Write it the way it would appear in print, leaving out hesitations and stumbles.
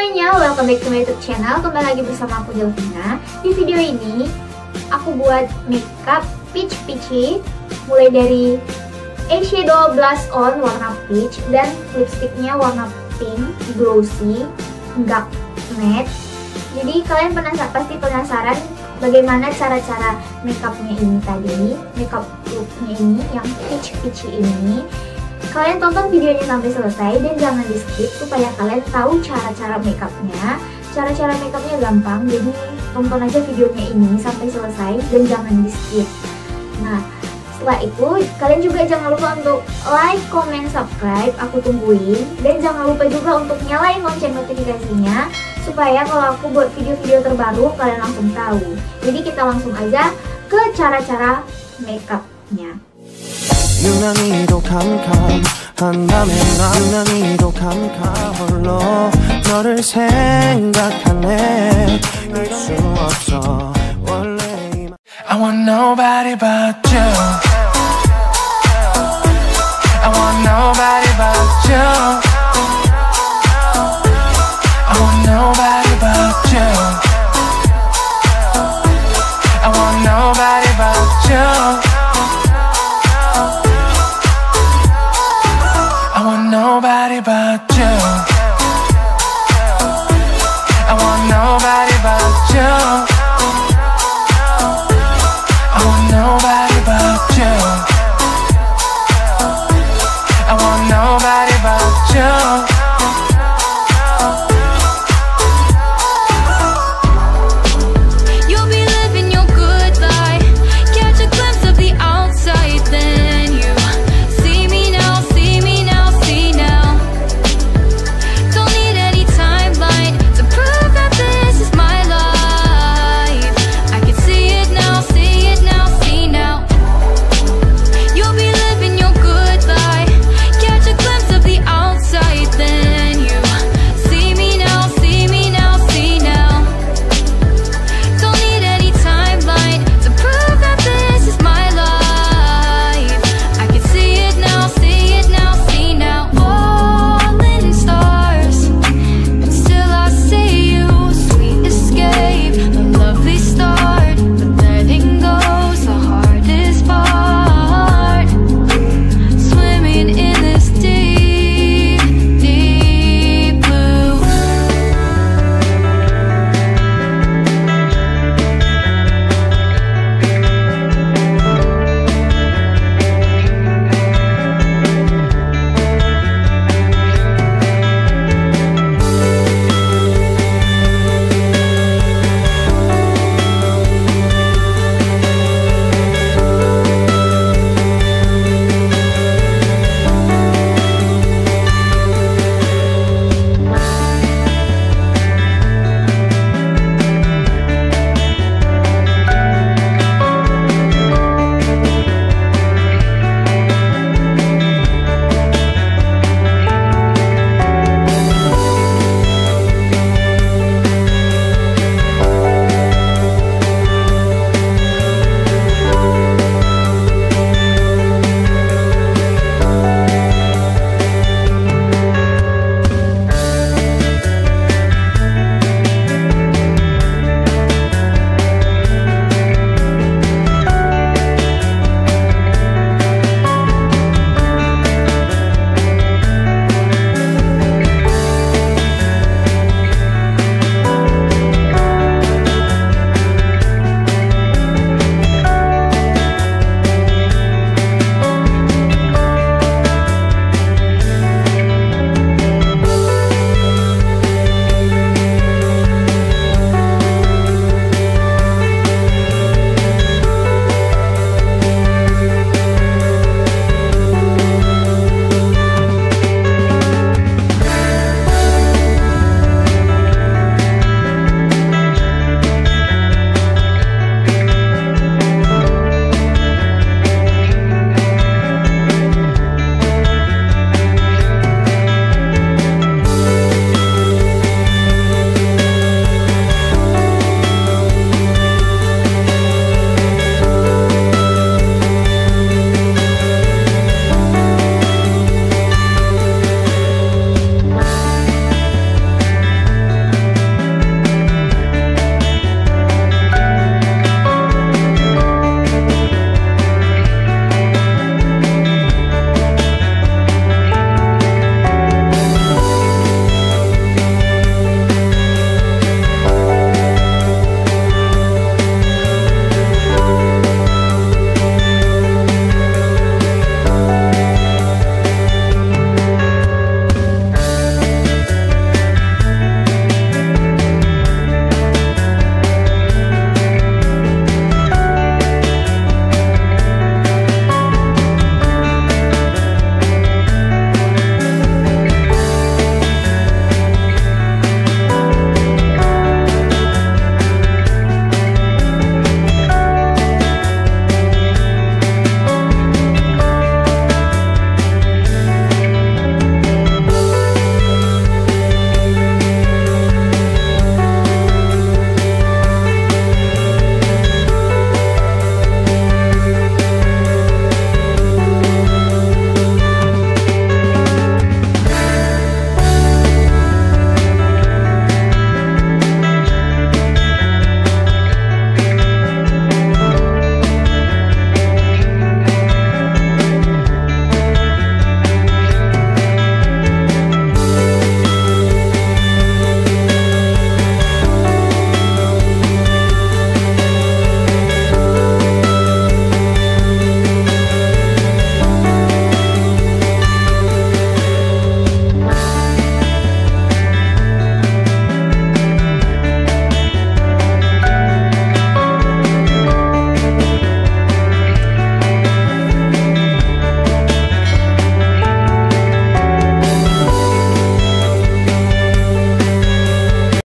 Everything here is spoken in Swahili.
semuanya, welcome back to my YouTube channel. Kembali lagi bersama aku Delvina. Di video ini aku buat makeup Peach Peachy, mulai dari eyeshadow blush on warna peach dan lipstiknya warna pink, glossy, enggak matte. Jadi kalian pasti penasaran bagaimana cara-cara makeupnya ini tadi, makeup looknya ini yang Peach Peachy ini. Kalian tonton videonya sampai selesai dan jangan di skip supaya kalian tahu cara-cara makeupnya. Cara-cara makeupnya gampang, jadi tonton aja videonya ini sampai selesai dan jangan di skip. Nah, setelah itu kalian juga jangan lupa untuk like, comment, subscribe, aku tungguin. Dan jangan lupa juga untuk nyalain lonceng notifikasinya supaya kalau aku buat video-video terbaru kalian langsung tahu. Jadi kita langsung aja ke cara-cara makeupnya. 유난히도 캄캄한다면 유난히도 캄캄 홀로 너를 생각하네 알 수 없어 원래 I want nobody but you